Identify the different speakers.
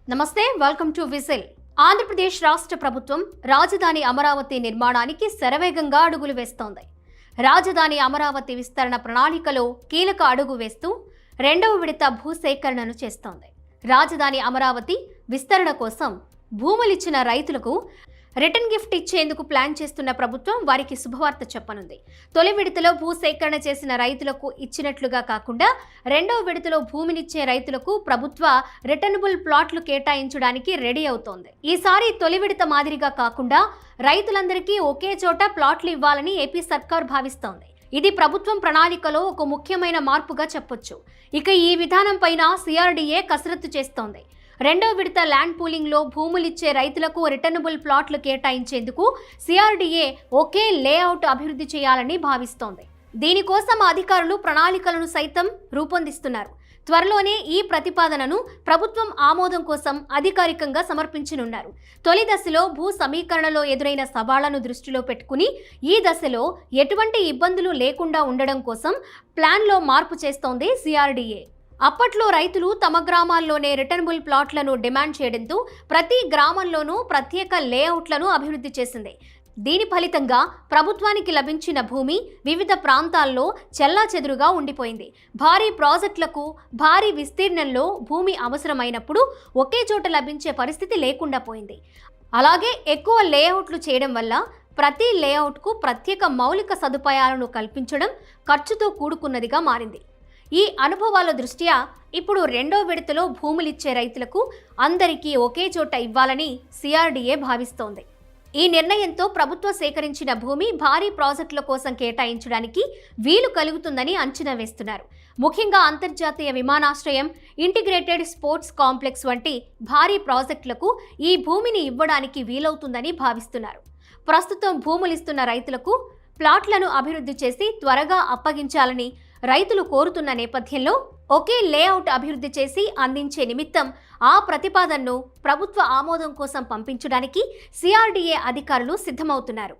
Speaker 1: నమస్తే, welcome to whistle. Andhra Pradesh రాష్ట్ర ప్రభుత్వం రాజధాని అమరావతి నిర్మాణానికి శరవేగంగా అడుగులు వేస్తోంది. రాజధాని అమరావతి విస్తరణ ప్రణాళికలో కీలక అడుగు వేస్తూ రెండవ విడత భూసేకరణను చేస్తోంది. రాజధాని అమరావతి విస్తరణ కోసం భూములిచ్చిన రైతులకు రిటర్న్ గిఫ్ట్ ఇచ్చేందుకు ప్లాన్ చేస్తున్న ప్రభుత్వం వారికి శుభవార్త చెప్పనుంది. తొలి విడతలో భూసేకరణ చేసిన రైతులకు ఇచ్చినట్లుగా కాకుండా రెండవ విడతలో భూమినిచ్చే రైతులకు ప్రభుత్వ రిటర్నబుల్ ప్లాట్లు కేటాయించడానికి రెడీ అవుతోంది. ఈసారి తొలి విడత మాదిరిగా కాకుండా రైతులందరికీ ఒకే చోట ప్లాట్లు ఇవ్వాలని ఏపీ సర్కార్ భావిస్తోంది. ఇది ప్రభుత్వం ప్రణాళికలో ఒక ముఖ్యమైన మార్పుగా చెప్పొచ్చు. ఇక ఈ విధానం పైన సిఆర్డీఏ కసరత్తు చేస్తోంది. రెండో విడత ల్యాండ్ పూలింగ్లో భూములిచ్చే రైతులకు రిటర్నబుల్ ప్లాట్లు కేటాయించేందుకు సిఆర్డీఏ ఒకే లేఅవుట్ అభివృద్ధి చేయాలని భావిస్తోంది. దీనికోసం అధికారులు ప్రణాళికలను సైతం రూపొందిస్తున్నారు. త్వరలోనే ఈ ప్రతిపాదనను ప్రభుత్వం ఆమోదం కోసం అధికారికంగా సమర్పించనున్నారు. తొలి దశలో భూ సమీకరణలో ఎదురైన సవాళ్లను దృష్టిలో పెట్టుకుని ఈ దశలో ఎటువంటి ఇబ్బందులు లేకుండా ఉండడం కోసం ప్లాన్లో మార్పు చేస్తోంది సిఆర్డీఏ. అప్పట్లో రైతులు తమ గ్రామాల్లోనే రిటర్నబుల్ ప్లాట్లను డిమాండ్ చేయడంతో ప్రతి గ్రామంలోనూ ప్రత్యేక లేఅవుట్లను అభివృద్ధి చేసింది. దీని ఫలితంగా ప్రభుత్వానికి లభించిన భూమి వివిధ ప్రాంతాల్లో చెల్లాచెదురుగా ఉండిపోయింది. భారీ ప్రాజెక్టులకు భారీ విస్తీర్ణంలో భూమి అవసరమైనప్పుడు ఒకే చోట లభించే పరిస్థితి లేకుండా పోయింది. అలాగే ఎక్కువ లేఅవుట్లు చేయడం వల్ల ప్రతి లేఅవుట్కు ప్రత్యేక మౌలిక సదుపాయాలను కల్పించడం ఖర్చుతో కూడుకున్నదిగా మారింది. ఈ అనుభవాల దృష్ట్యా ఇప్పుడు రెండో విడతలో భూములిచ్చే రైతులకు అందరికీ ఒకే చోట ఇవ్వాలని సిఆర్డీఏ భావిస్తోంది. ఈ నిర్ణయంతో ప్రభుత్వం సేకరించిన భూమి భారీ ప్రాజెక్టుల కోసం కేటాయించడానికి వీలు కలుగుతుందని అంచనా వేస్తున్నారు. ముఖ్యంగా అంతర్జాతీయ విమానాశ్రయం, ఇంటిగ్రేటెడ్ స్పోర్ట్స్ కాంప్లెక్స్ వంటి భారీ ప్రాజెక్టులకు ఈ భూమిని ఇవ్వడానికి వీలవుతుందని భావిస్తున్నారు. ప్రస్తుతం భూములిస్తున్న రైతులకు ప్లాట్లను అభివృద్ధి చేసి త్వరగా అప్పగించాలని రైతులు కోరుతున్న నేపథ్యంలో ఒకే లేఅవుట్ అభివృద్ధి చేసి అందించే నిమిత్తం ఆ ప్రతిపాదనను ప్రభుత్వ ఆమోదం కోసం పంపించడానికి సిఆర్డీఏ అధికారులు సిద్ధమవుతున్నారు.